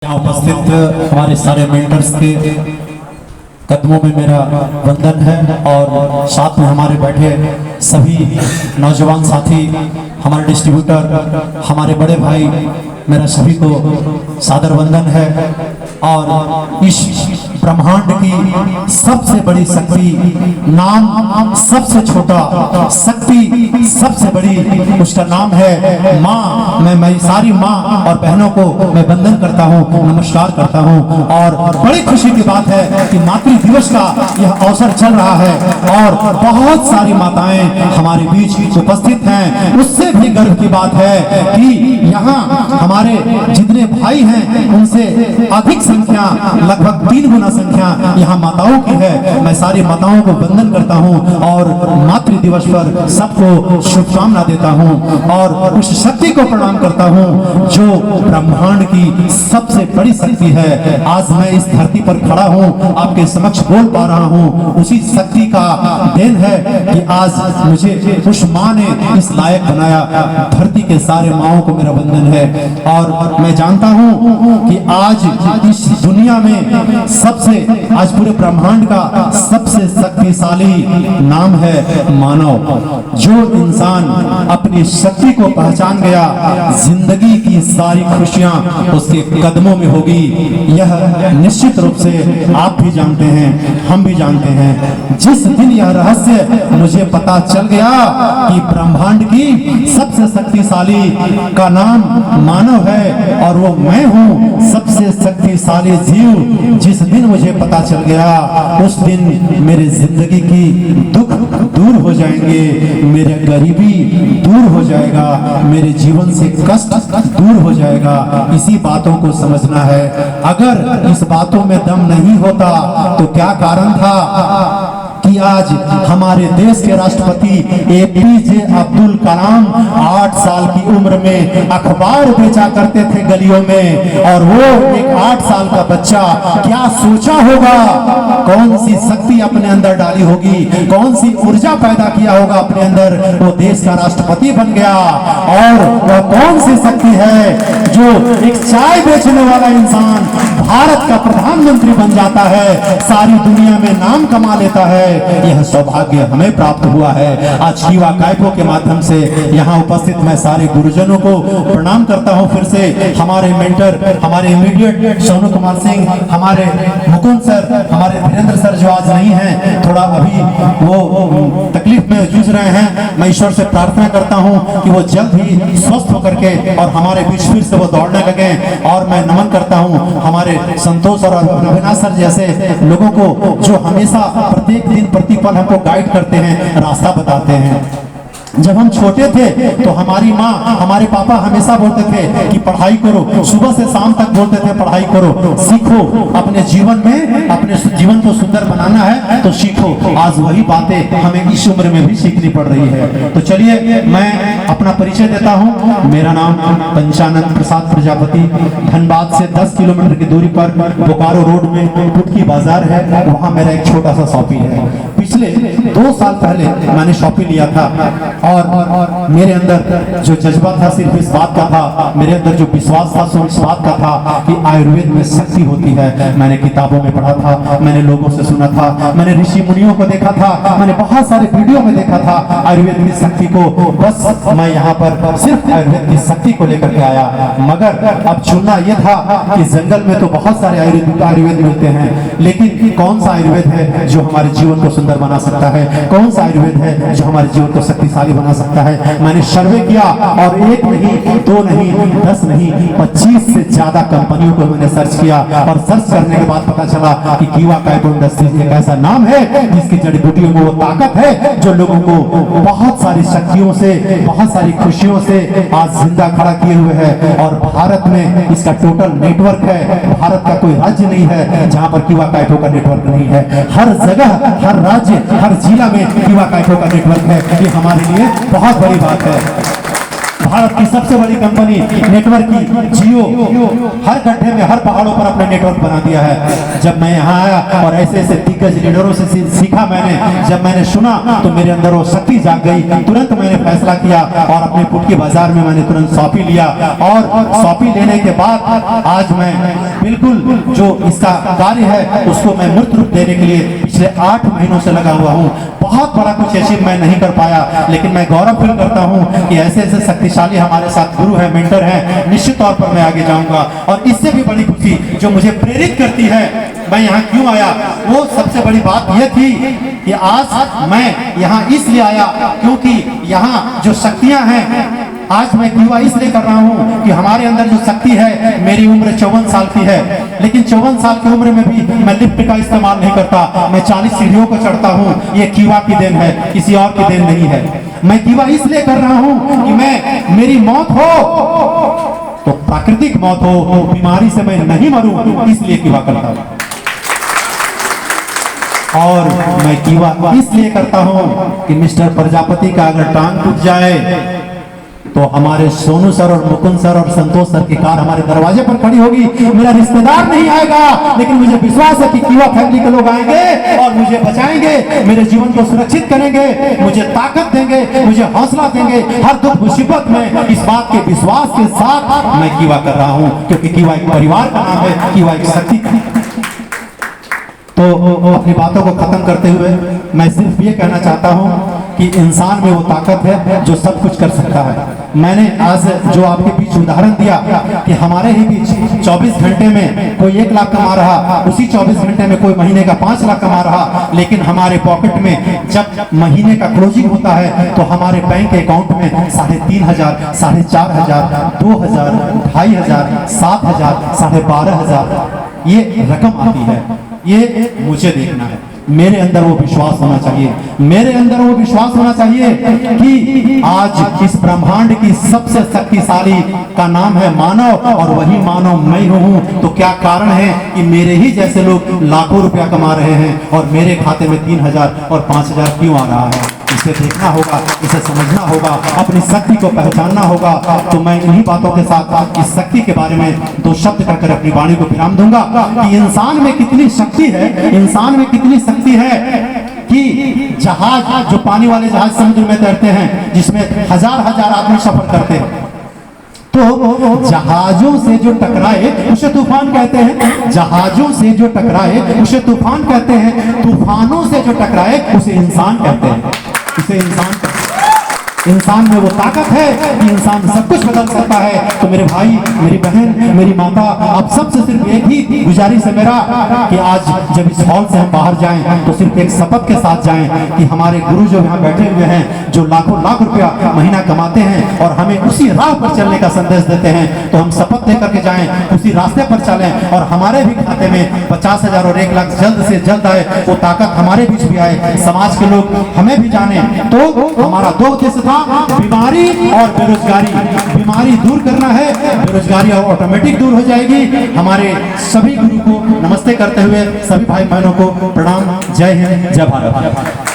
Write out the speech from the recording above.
यहाँ उपस्थित हमारे सारे मेंटर्स के कदमों में मेरा वंदन है और साथ में हमारे बैठे सभी नौजवान साथी, हमारे डिस्ट्रीब्यूटर, हमारे बड़े भाई, मेरा सभी को सादर वंदन है। और इस ब्रह्मांड की सबसे बड़ी शक्ति, नाम सबसे छोटा, शक्ति सबसे बड़ी, उसका नाम है माँ। मैं सारी माँ और बहनों को मैं वंदन करता हूँ, नमस्कार करता हूँ। और बड़ी खुशी की बात है कि मातृ दिवस का यह अवसर चल रहा है और बहुत सारी माताएं हमारे बीच उपस्थित हैं। उससे भी गर्व की बात है कि यहाँ हमारे जितने भाई हैं उनसे अधिक संख्या, लगभग 3 गुना संख्या यहाँ माताओं की है। मैं सारी माताओं को वंदन करता हूँ और मातृ दिवस पर सबको शुभकामना देता हूँ और उस शक्ति को प्रणाम करता हूँ जो ब्रह्मांड की सबसे बड़ी शक्ति है। आज मैं इस धरती पर खड़ा हूँ, आपके समक्ष बोल पा रहा हूँ, उसी शक्ति का देन है कि आज मुझे उस माँ ने इस लायक बनाया। धरती के सारे माँओं को मेरा वंदन है। और मैं जानता हूँ कि आज इस दुनिया में सबसे, आज पूरे ब्रह्मांड का सबसे शक्तिशाली नाम है मानव। जो इंसान अपनी शक्ति को पहचान गया, जिंदगी की सारी खुशियां उसके कदमों में होगी। यह निश्चित रूप से आप भी जानते हैं, हम भी जानते हैं। जिस दिन यह रहस्य मुझे पता चल गया कि ब्रह्मांड की सबसे शक्तिशाली का नाम मानव है और वो मैं हूँ, सबसे शक्तिशाली जीव, जिस दिन मुझे पता चल गया उस दिन मेरे जिंदगी की दुख दूर हो जाएंगे, मेरे गरीबी दूर हो जाएगा, मेरे जीवन से कष्ट दूर हो जाएगा। इसी बातों को समझना है। अगर इस बातों में दम नहीं होता तो क्या कारण था कि आज हमारे देश के राष्ट्रपति एपीजे अब्दुल कलाम 8 साल की उम्र में अखबार बेचा करते थे गलियों में, और वो एक 8 साल का बच्चा क्या सोचा होगा, कौन सी शक्ति अपने अंदर डाली होगी, कौन सी ऊर्जा पैदा किया होगा अपने अंदर, वो देश का राष्ट्रपति बन गया। और वह कौन सी शक्ति है जो एक चाय बेचने वाला इंसान भारत का प्रधानमंत्री बन जाता है, सारी दुनिया में नाम कमा लेता है। यह सौभाग्य हमें प्राप्त हुआ है। आज कीवा कायपो के माध्यम से यहाँ उपस्थित मैं सारे गुरुजनों को प्रणाम करता हूँ। फिर से हमारे मेंटर, हमारे इमीडिएट सोनू कुमार सिंह, हमारे मुकुंद सर, हमारे धीरेन्द्र सर जो आज नहीं हैं, थोड़ा अभी वो तकलीफ में जूझ रहे हैं। मैं ईश्वर से प्रार्थना करता हूँ कि वो जल्द ही स्वस्थ होकर के और हमारे बीच फिर से वो दौड़ने लगे। और मैं नमन करता हूँ हमारे संतोष और अविनाश सर जैसे लोगों को जो हमेशा प्रत्येक दिन प्रतिपल हमको गाइड करते हैं, रास्ता बताते हैं। जब हम छोटे थे तो हमारी माँ, हमारे पापा हमेशा बोलते थे कि पढ़ाई करो, सुबह से शाम तक बोलते थे पढ़ाई करो, सीखो, अपने जीवन में अपने जीवन को सुंदर बनाना है तो सीखो। आज वही बातें हमें इस उम्र में भी सीखनी पड़ रही है। तो चलिए मैं अपना परिचय देता हूँ। मेरा नाम पंचानंद प्रसाद प्रजापति, धनबाद से 10 किलोमीटर की दूरी पर बोकारो रोड में पुटकी बाजार है, वहाँ मेरा एक छोटा सा शॉपी है। पिछले 2 साल पहले मैंने शॉपी लिया था और मेरे अंदर जो जज्बा था सिर्फ इस बात का था, मेरे अंदर जो विश्वास था सो इस बात का था कि आयुर्वेद में शक्ति होती है। मैंने किताबों में पढ़ा था, मैंने लोगों से सुना था, मैंने ऋषि मुनियों को देखा था, मैंने बहुत सारे वीडियो में देखा था आयुर्वेद की शक्ति को। बस मैं यहाँ पर सिर्फ आयुर्वेद की शक्ति को लेकर के आया। मगर अब चुनना यह था कि जंगल में तो बहुत सारे आयुर्वेद मिलते हैं, लेकिन कौन सा आयुर्वेद है जो हमारे जीवन को सुंदर बना सकता है, कौन सा आयुर्वेद है जो हमारे जीवन को शक्तिशाली बना सकता है। मैंने सर्वे किया और 1 नहीं, 2 नहीं, 10 नहीं, 25 से ज्यादा कंपनियों को मैंने सर्च किया और सर्च करने के बाद पता चला कि कीवा कायपो इंडस्ट्रीज एक ऐसा नाम है जिसकी जड़ी बूटियों में वो ताकत है जो लोगों को बहुत सारी शक्तियों से, बहुत सारी खुशियों से आज जिंदा खड़ा किए हुए है। और भारत में इसका टोटल नेटवर्क है। भारत का कोई राज्य नहीं है जहां पर कीवा कायपो का नेटवर्क नहीं है। हर जगह, हर राज्य, हर जिला में कीवा कायपो का नेटवर्क है। ये हमारे लिए बहुत बड़ी बात है। भारत की सबसे बड़ी कंपनी नेटवर्क की जियो हर गड्ढे में, हर पहाड़ों पर अपना नेटवर्क बना दिया है। जब मैं यहाँ आया और ऐसे ऐसे दिग्गज लीडरों से सीखा मैंने, जब मैंने सुना तो मेरे अंदर वो शक्ति जाग गई। तुरंत मैंने फैसला किया और अपने पुटकी बाजार में मैंने तुरंत सौंपी लिया, और सौंपी लेने के बाद आज मैं बिल्कुल जो इसका कार्य है उसको मैं मूर्त रूप देने के लिए पिछले 8 महीनों से लगा हुआ हूँ। बहुत बड़ा कुछ अचीव मैं नहीं कर पाया, लेकिन मैं गौरव फील करता हूँ कि ऐसे ऐसे शक्तिशाली हमारे साथ गुरु है, मेंटर है, निश्चित तौर पर मैं आगे जाऊंगा। और इससे भी बड़ी खुशी जो मुझे प्रेरित करती है मैं यहाँ क्यों आया, वो सबसे बड़ी बात यह थी कि आज मैं यहाँ इसलिए आया क्योंकि यहाँ जो शक्तियाँ हैं, आज मैं युवा इसलिए कर रहा हूँ कि हमारे अंदर जो शक्ति है, मेरी उम्र 54 साल की है, लेकिन 54 साल की उम्र में भी मैं लिफ्ट का इस्तेमाल नहीं करता, मैं 40 सीढ़ियों को चढ़ता हूँ। ये कीवा की देन है, किसी और की देन नहीं है। मैं कीवा इसलिए कर रहा हूँ कि मैं मेरी मौत हो तो प्राकृतिक मौत हो, बीमारी से मैं नहीं मरूं, इसलिए कीवा करता हूँ। और मैं कीवा इसलिए करता हूँ कि मिस्टर प्रजापति का अगर टांग टूट जाए तो हमारे सोनू सर और मुकुंद सर और संतोष सर की कार हमारे दरवाजे पर खड़ी होगी। मेरा रिश्तेदार नहीं आएगा, लेकिन मुझे विश्वास है कि कीवा फैमिली के लोग आएंगे और मुझे बचाएंगे, मेरे जीवन को सुरक्षित करेंगे, मुझे ताकत देंगे, मुझे हौसला देंगे हर दुख मुसीबत में। इस बात के विश्वास के साथ मैं कीवा कर रहा हूँ, क्योंकि कीवा एक परिवार का नाम है, कीवा एक शक्ति। तो अपनी बातों को खत्म करते हुए मैं सिर्फ ये कहना चाहता हूँ कि इंसान में वो ताकत है जो सब कुछ कर सकता है। मैंने आज जो आपके बीच उदाहरण दिया कि हमारे ही बीच 24 घंटे में कोई 1 लाख कमा रहा, उसी 24 घंटे में कोई महीने का 5 लाख कमा रहा, लेकिन हमारे पॉकेट में जब महीने का क्लोजिंग होता है तो हमारे बैंक अकाउंट में 3,500, 4,500, 2,000, 2,500, 7,000, 12,500 ये रकम आती है। ये मुझे देखना है, मेरे अंदर वो विश्वास होना चाहिए, मेरे अंदर वो विश्वास होना चाहिए कि आज इस ब्रह्मांड की सबसे शक्तिशाली का नाम है मानव, और वही मानव मैं हूँ। तो क्या कारण है कि मेरे ही जैसे लोग लाखों रुपया कमा रहे हैं और मेरे खाते में 3,000 और 5,000 क्यों आ रहा है? इसे देखना होगा, इसे समझना होगा, अपनी शक्ति को पहचानना होगा। तो मैं इन्हीं बातों के साथ इस शक्ति के बारे में 2 शब्द कहकर अपनी वाणी को विराम दूंगा कि इंसान में कितनी शक्ति है, इंसान में कितनी शक्ति है कि जहाज, जो पानी वाले जहाज समुद्र में तैरते हैं, जिसमें हजार आदमी सफर करते हैं, तो जहाजों से जो टकराए उसे तूफान कहते हैं, जहाजों से जो टकराए उसे तूफान कहते हैं, तूफानों से जो टकराए उसे इंसान कहते हैं, उसे इंसान। इंसान में वो ताकत है कि इंसान सब कुछ बदल सकता है। तो मेरे भाई, मेरी बहन, मेरी माता, आप सबसे सिर्फ एक ही गुजारिश है मेरा कि आज जब इस हॉल से हम बाहर जाएं तो सिर्फ एक शपथ के साथ जाएं कि हमारे गुरु जो यहाँ बैठे हुए हैं, जो लाखों लाख रुपया महीना कमाते हैं और हमें उसी राह पर चलने का संदेश देते हैं, तो हम शपथ दे करके जाएं, उसी रास्ते पर चलें और हमारे भी खाते में 50,000 और 1 लाख जल्द से जल्द आए, वो ताकत हमारे बीच भी आए, समाज के लोग हमें भी जाने। तो हमारा 2 उद्देश्य था, बीमारी और बेरोजगारी। बीमारी दूर करना है, बेरोजगारी और ऑटोमेटिक दूर हो जाएगी। हमारे सभी गुरु को नमस्ते करते हुए सभी भाई बहनों को प्रणाम। जय हिंद, जय भारत।